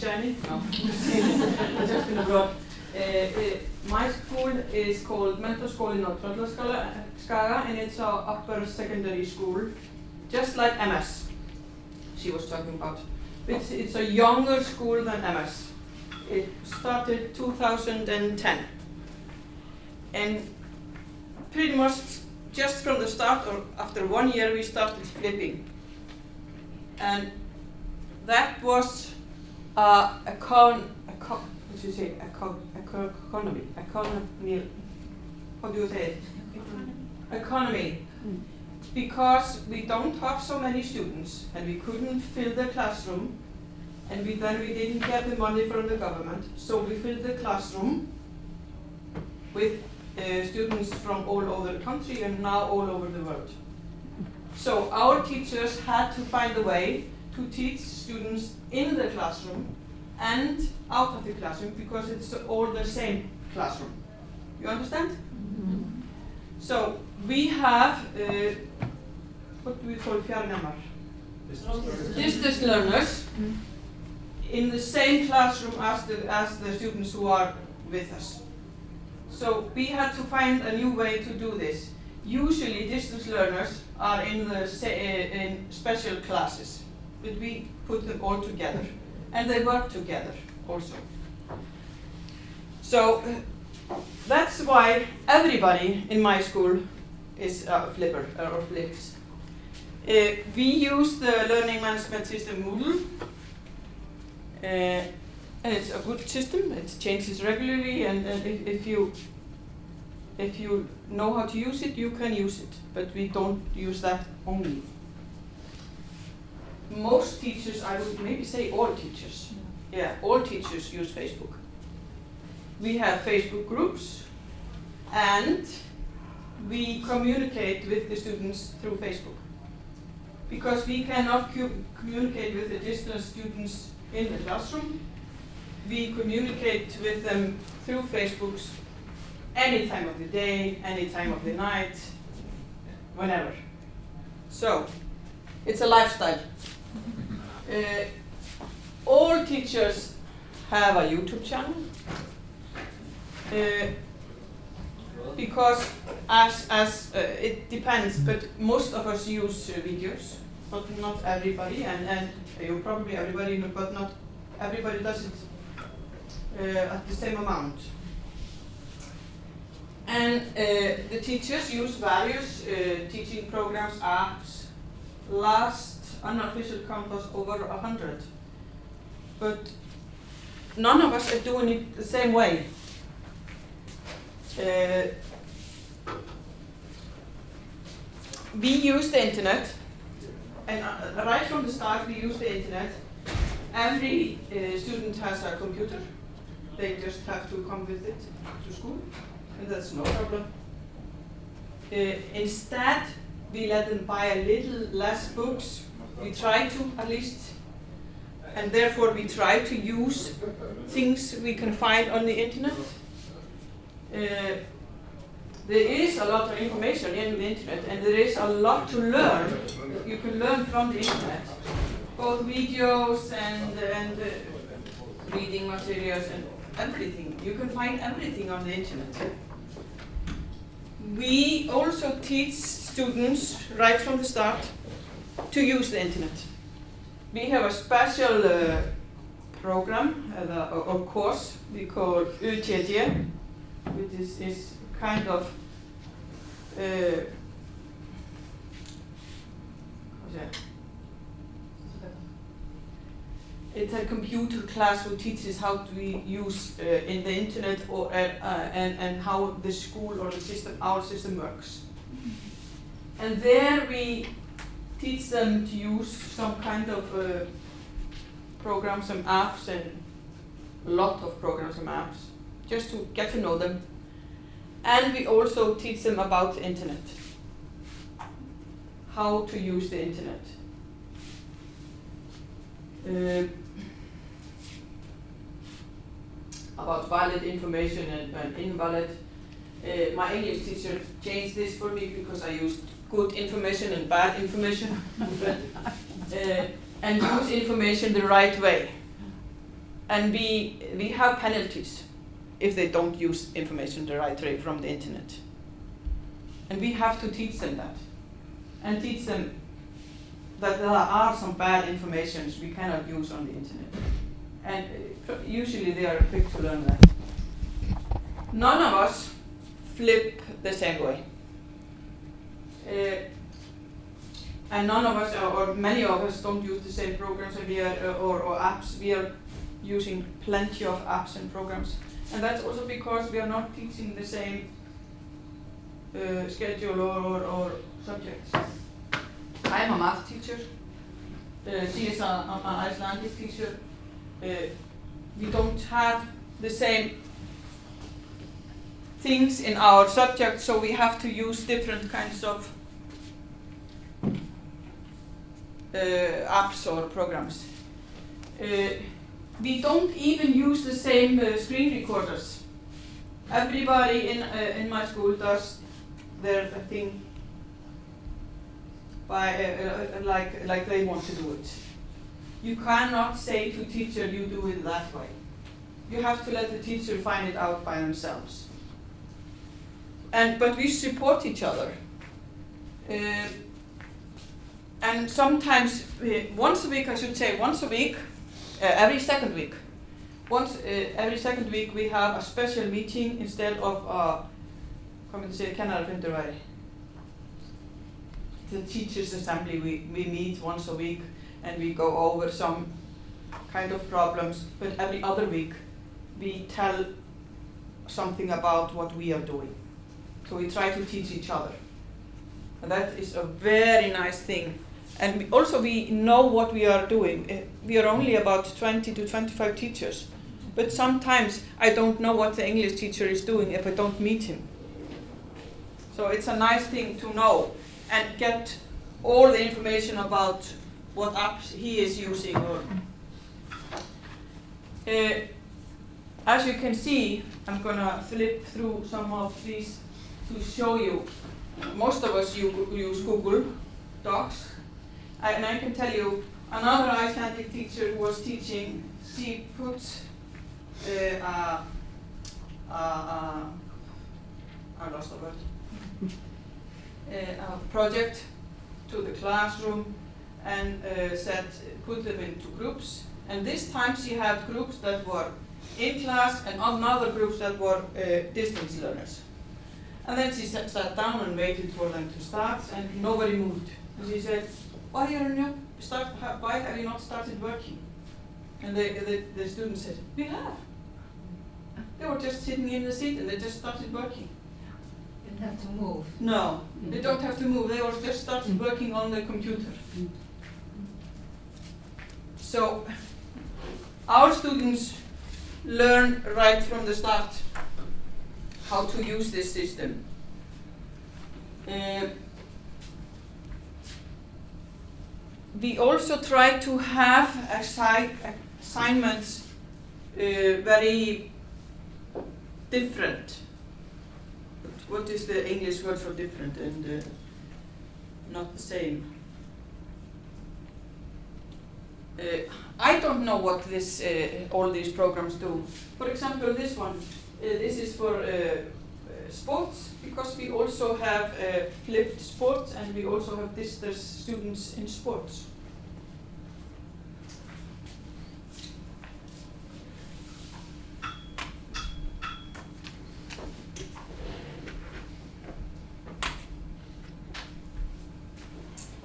journey. No, I've just been abroad. My school is called Menntaskólinn á Tröllaskaga, and it's our upper secondary school, just like MS. She was talking about. It's a younger school than MS. It started 2010, and pretty much just from the start, or after 1 year, we started flipping, and that was economy. How do you say it? Economy. Because we don't have so many students, and we couldn't fill the classroom, and then we didn't get the money from the government, so we filled the classroom with students from all over the country and now all over the world. So our teachers had to find a way to teach students in the classroom and out of the classroom, because it's all the same classroom. You understand? Mm-hmm. So we have, what do we call fjarnemar? Distance learners in the same classroom as the students who are with us. So we had to find a new way to do this. Usually distance learners are in special classes, but we put them all together, and they work together also. So that's why everybody in my school is a flipper or flips. We use the learning management system Moodle, and it's a good system. It changes regularly, and if you know how to use it, you can use it. But we don't use that only. Most teachers, I would maybe say all teachers. Yeah, all teachers use Facebook. We have Facebook groups, and we communicate with the students through Facebook. Because we cannot communicate with the distance students in the classroom, we communicate with them through Facebooks any time of the day, any time of the night, whenever. So, it's a lifestyle. All teachers have a YouTube channel, because it depends, but most of us use videos, but not everybody, and you probably everybody, but not everybody does it at the same amount. And the teachers use various teaching programs, apps. Last unofficial count was over 100, but none of us are doing it the same way. We use the internet, and right from the start we use the internet. Every student has a computer. They just have to come with it to school, and that's no problem. Instead, we let them buy a little less books. We try to, at least, and therefore we try to use things we can find on the internet. There is a lot of information in the internet, and there is a lot to learn. You can learn from the internet, both videos and reading materials and everything. You can find everything on the internet. We also teach students right from the start to use the internet. We have a special program or course we call UTD, which is kind of it's a computer class who teaches how to use in the internet or and how the school or the system, our system works. And there we teach them to use some kind of programs, some apps, and a lot of programs and apps, just to get to know them. And we also teach them about the internet, how to use the internet. About valid information and invalid. My English teacher changed this for me because I used good information and bad information. And use information the right way. And we have penalties if they don't use information the right way from the internet. And we have to teach them that. And teach them that there are some bad informations we cannot use on the internet. And usually they are quick to learn that. None of us flip the same way. And none of us, or many of us, don't use the same programs or apps. We are using plenty of apps and programs. And that's also because we are not teaching the same schedule or subjects. I am a math teacher. She is an Icelandic teacher. We don't have the same things in our subject, so we have to use different kinds of apps or programs. We don't even use the same screen recorders. Everybody in my school does their thing by like they want to do it. You cannot say to teacher, you do it that way. You have to let the teacher find it out by themselves. But we support each other. And sometimes, once a week, I should say, every second week. Every second week we have a special meeting instead of kennarafundur. The teachers' assembly, we meet once a week and we go over some kind of problems, but every other week we tell something about what we are doing. So we try to teach each other. And that is a very nice thing. And we know what we are doing. We are only about 20 to 25 teachers. But sometimes I don't know what the English teacher is doing if I don't meet him. So it's a nice thing to know and get all the information about what apps he is using. As you can see, I'm going to flip through some of these to show you. Most of us use Google Docs. And I can tell you, another Icelandic teacher who was teaching, she put I lost the word. A project to the classroom and said put them into groups. And this time she had groups that were in class and other groups that were distance learners. And then she sat down and waited for them to start, and nobody moved. And she said, why have you not started working? And the students said, we have. They were just sitting in the seat and they just started working. Didn't have to move. No, they don't have to move. They were just started working on the computer. So our students learn right from the start how to use this system. We also try to have assignments very different. What is the English word for different and not the same? I don't know what all these programs do. For example, this one, this is for sports, because we also have flipped sports and we also have distance students in sports.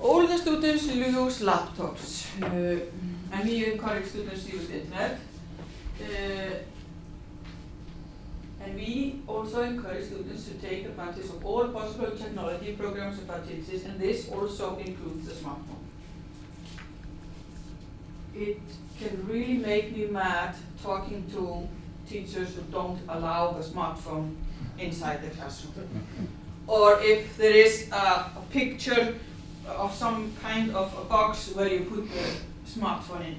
All the students use laptops, and we encourage students to use the internet. And we also encourage students to take advantage of all possible technology programs and facilities, and this also includes the smartphone. It can really make me mad talking to teachers who don't allow the smartphone inside the classroom. Or if there is a picture of some kind of a box where you put the smartphone in.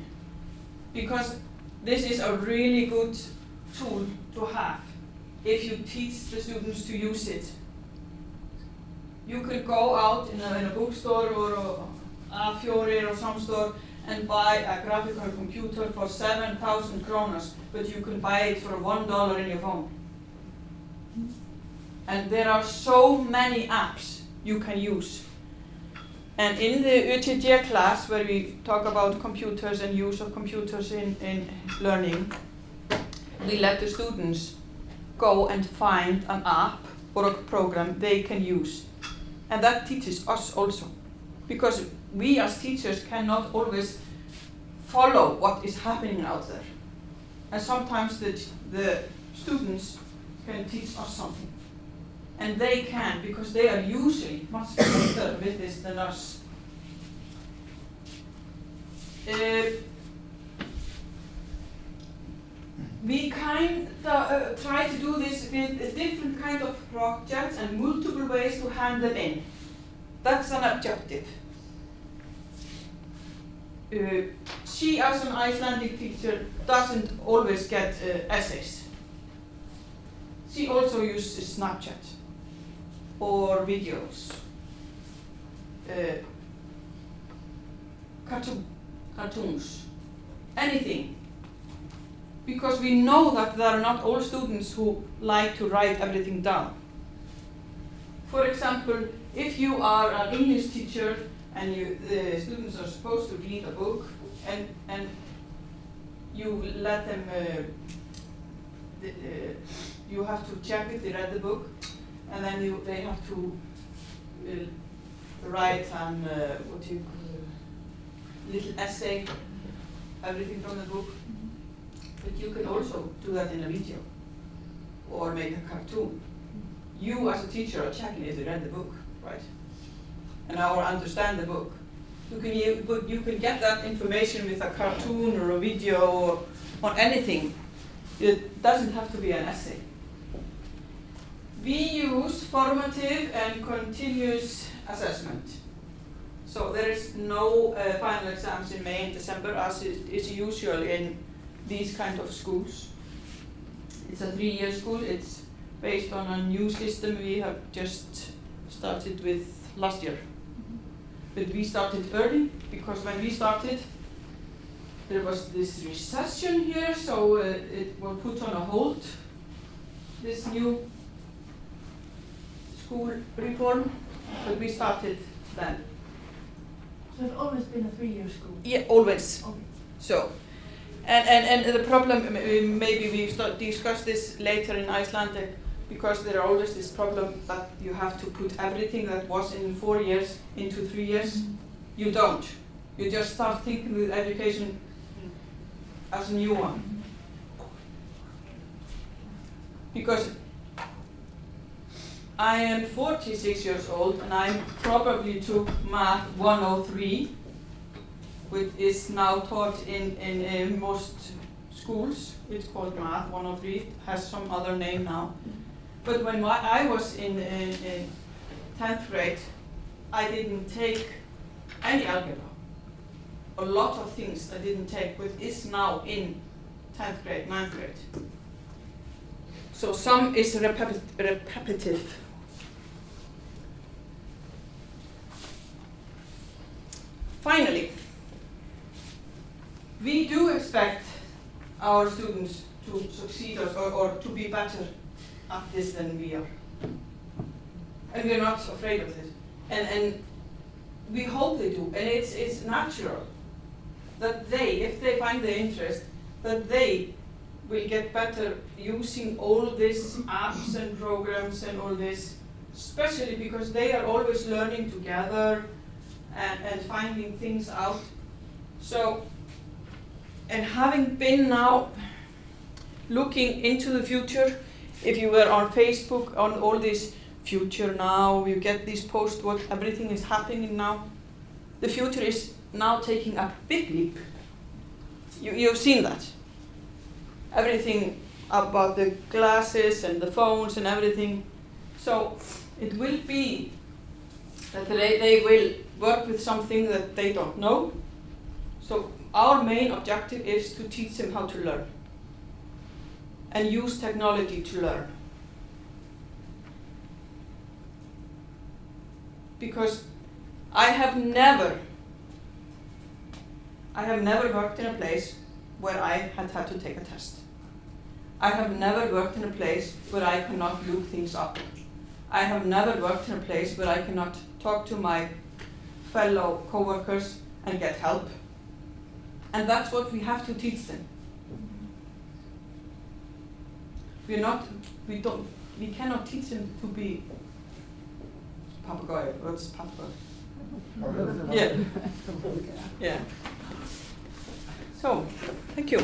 Because this is a really good tool to have if you teach the students to use it. You could go out in a bookstore or a Fjord or some store and buy a graphical computer for 7,000 kronas, but you can buy it for $1 in your phone. And there are so many apps you can use. And in the UTG class, where we talk about computers and use of computers in learning, we let the students go and find an app or a program they can use. And that teaches us also. Because we as teachers cannot always follow what is happening out there. And sometimes the students can teach us something. And they can, because they are usually much better with this than us. We try to do this with different kind of projects and multiple ways to hand them in. That's an objective. She, as an Icelandic teacher, doesn't always get essays. She also uses Snapchat or videos, cartoons, anything. Because we know that there are not all students who like to write everything down. For example, if you are an English teacher and the students are supposed to read a book and you let them, you have to check if they read the book, and then they have to write an little essay, everything from the book. But you can also do that in a video or make a cartoon. You as a teacher are checking if they read the book, right? And or understand the book. You can get that information with a cartoon or a video or anything. It doesn't have to be an essay. We use formative and continuous assessment. So there is no final exams in May and December as is usual in these kind of schools. It's a 3-year school. It's based on a new system we have just started with last year. But we started early because when we started there was this recession here, so it was put on a hold, this new school reform, but we started then. So it's always been a 3-year school? Yeah, always. Okay. So, and the problem, maybe we discuss this later in Icelandic, because there are always this problem that you have to put everything that was in 4 years into 3 years. Mm-hmm. You don't. You just start thinking with education as a new one. Because I am 46 years old and I probably took Math 103, which is now taught in most schools. It's called Math 103, it has some other name now. But when I was in 10th grade, I didn't take any algebra. A lot of things I didn't take, but is now in 10th grade, 9th grade. So some is repetitive. Finally, we do expect our students to succeed or to be better at this than we are. And we're not afraid of it. And we hope they do. And it's natural that they, if they find the interest, that they will get better using all these apps and programs and all this, especially because they are always learning together and finding things out. So, and having been now looking into the future, if you were on Facebook, on all this future now, you get these posts, what everything is happening now. The future is now taking a big leap. You've seen that. Everything about the glasses and the phones and everything. So it will be that they will work with something that they don't know. So our main objective is to teach them how to learn and use technology to learn. Because I have never I have never worked in a place where I had to take a test. I have never worked in a place where I cannot look things up. I have never worked in a place where I cannot talk to my fellow co-workers and get help. And that's what we have to teach them. We cannot teach them to be papagøje. What's papagøje? Yeah. Yeah. So, thank you.